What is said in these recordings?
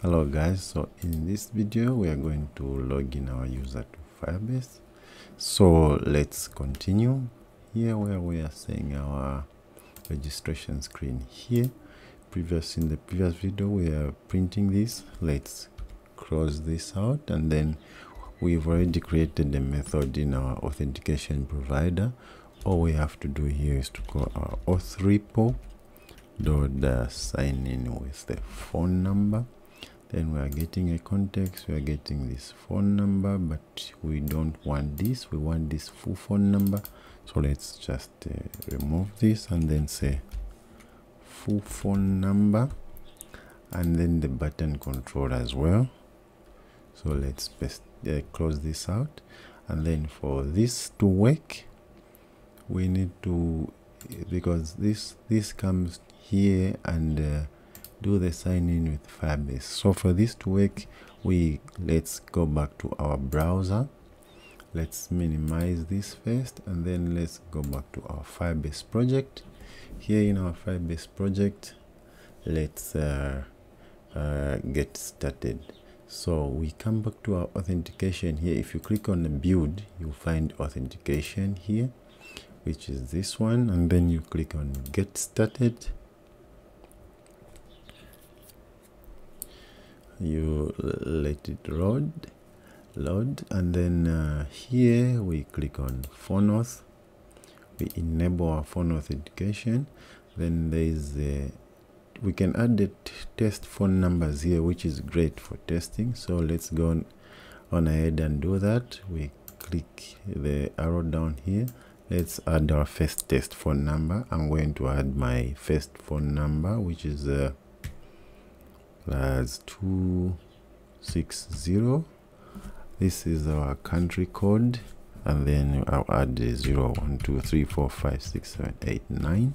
Hello guys, so in this video we are going to log in our user to Firebase. So let's continue here where we are seeing our registration screen here. In the previous video we are printing this. Let's close this out, and then we've already created the method in our authentication provider. All we have to do here is to call our auth repo dot sign in with the phone number. Then we are getting a context, we are getting this phone number, but we don't want this, we want this full phone number. So let's just remove this and then say full phone number, and then the button control as well. So let's close this out, and then for this to work we need to, because this comes here and do the sign in with Firebase. So for this to work, let's go back to our browser. Let's minimize this first, and then let's go back to our Firebase project. Here in our Firebase project, let's get started. So we come back to our authentication here. If you click on the build, you'll find authentication here, which is this one, and then you click on get started. You let it load, and then here we click on phone auth. We enable our phone authentication. Then there is we can add the test phone numbers here, which is great for testing. So let's go on ahead and do that. We click the arrow down here. Let's add our first test phone number. I'm going to add my first phone number, which is as 260. This is our country code, and then I'll add the 0 1 2 3 4 5 6 7 8 9.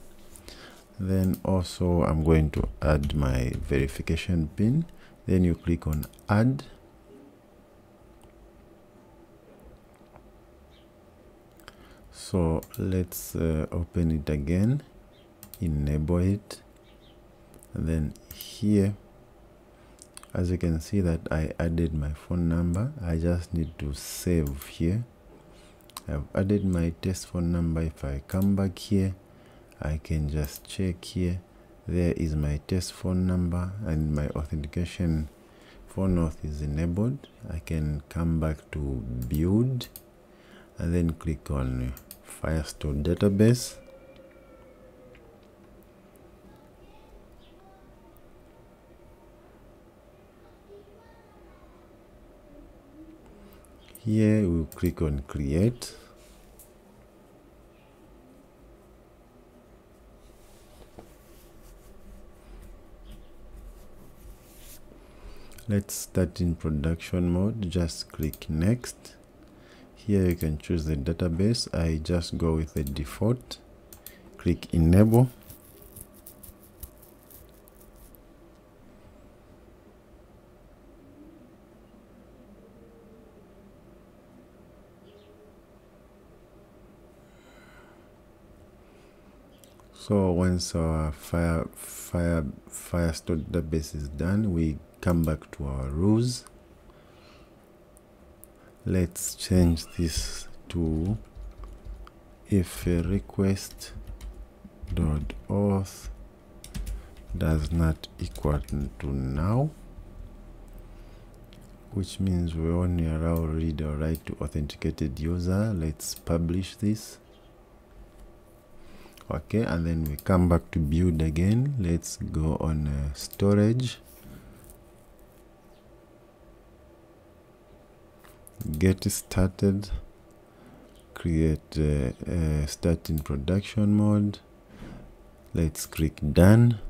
Then also I'm going to add my verification pin. Then you click on add. So let's open it again, enable it, and then here, as you can see that I added my phone number. I just need to save here. I've added my test phone number. If I come back here, I can just check here. There is my test phone number, and my authentication phone auth is enabled. I can come back to build and then click on Firestore database. Here we'll click on create. Let's start in production mode. Just click next. Here you can choose the database. I just go with the default. Click enable. So once our Firestore database is done, we come back to our rules. Let's change this to if a request dot auth does not equal to now, which means we only allow read or write to authenticated user. Let's publish this. Okay, and then we come back to build again. Let's go on storage, get started, create start in production mode. Let's click done.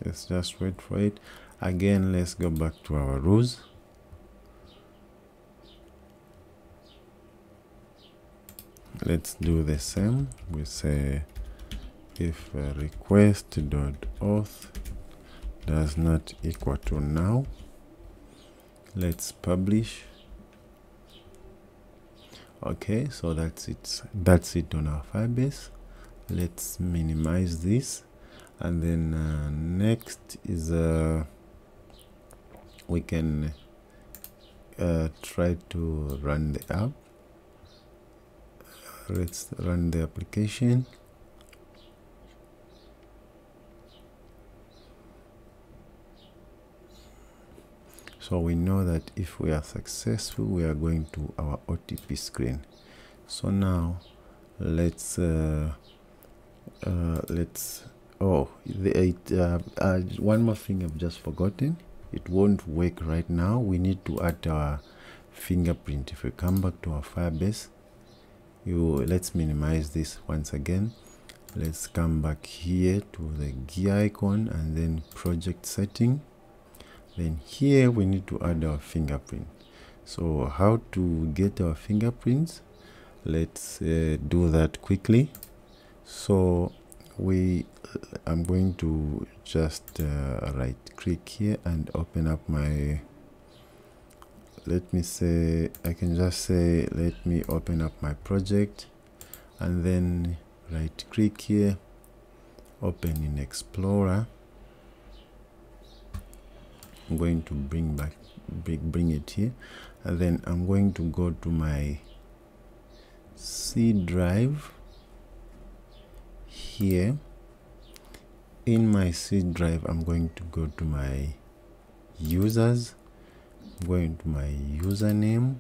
Let's just wait for it. Again, let's go back to our rules. let's do the same. We say if request.auth does not equal to now, let's publish. Okay, so that's it on our Firebase. Let's minimize this, and then next is we can try to run the app. Let's run the application. So we know that if we are successful, we are going to our OTP screen. So now let's one more thing I've just forgotten. It won't work right now. We need to add our fingerprint. If we come back to our Firebase, let's minimize this once again. Let's come back here to the gear icon and then project setting. Then here we need to add our fingerprint. So how to get our fingerprints? Let's do that quickly. So I'm going to just right click here and open up my, let me open up my project, and then right click here, open in Explorer. I'm going to bring it here, and then I'm going to go to my C drive. Here in my C drive, I'm going to go to my users. I'm going to my username,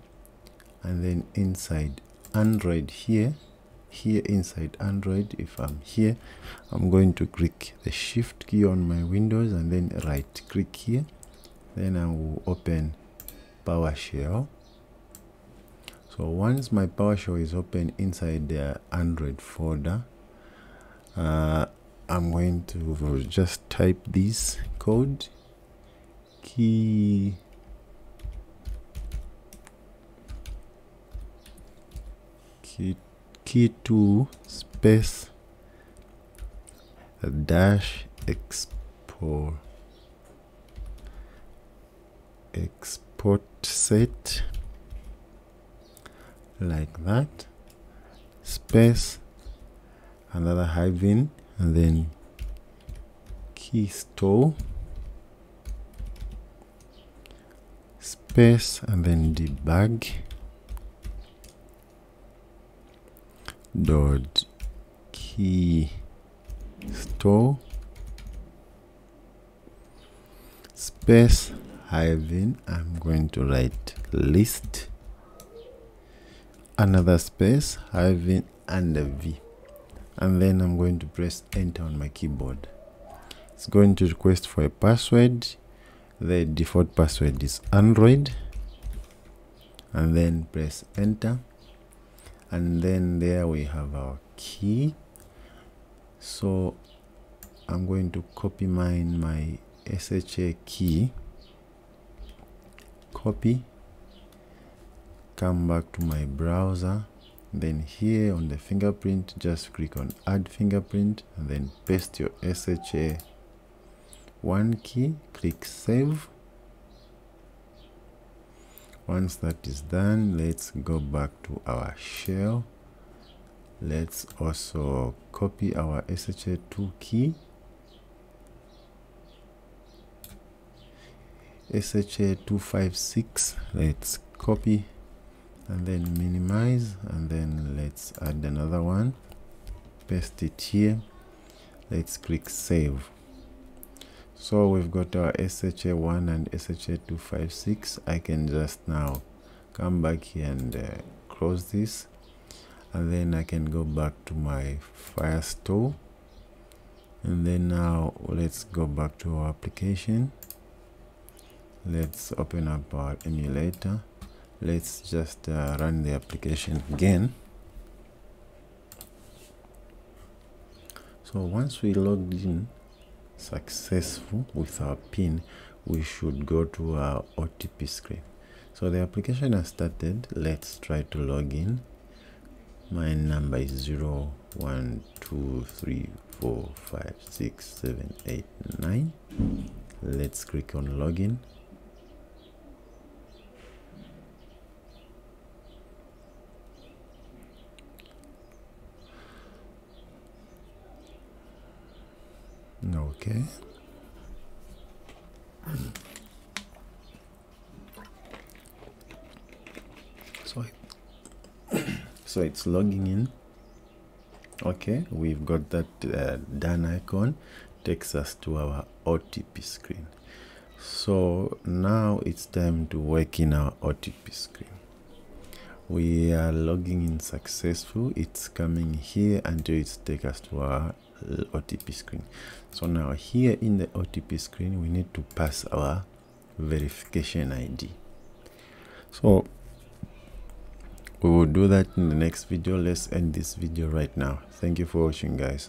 and then inside Android here inside Android, if I'm here, I'm going to click the shift key on my Windows and then right click here. Then I will open PowerShell. So once my PowerShell is open inside the Android folder, I'm going to just type this code, key 2 space dash export set, like that, space, another hyphen, and then key store, space, and then debug dot key store space hyphen, I'm going to write list, another space hyphen and a V, and then I'm going to press enter on my keyboard. It's going to request for a password. The default password is Android, and then press enter, and then there we have our key. So I'm going to copy my SHA key, copy, come back to my browser, then here on the fingerprint, just click on add fingerprint, and then paste your SHA 1 key, click save. Once that is done, let's go back to our shell. Let's also copy our SHA2 key, SHA256, let's copy and then minimize, and then let's add another one, paste it here, let's click save. So we've got our SHA1 and SHA256. I can just now come back here and close this, and then I can go back to my Firestore, and then now let's go back to our application. Let's open up our emulator. Let's just run the application again. So once we logged in successful with our PIN, we should go to our OTP screen. So the application has started. Let's try to log in. My number is 0, 1, 2, 3, 4, 5, 6, 7, 8, 9. Let's click on login. Okay. So it's logging in. Okay, we've got that done icon, takes us to our OTP screen. So now it's time to work in our OTP screen. We are logging in successful. It's coming here until it takes us to our OTP screen. So now here in the OTP screen, we need to pass our verification ID. So we will do that in the next video. Let's end this video right now. Thank you for watching, guys.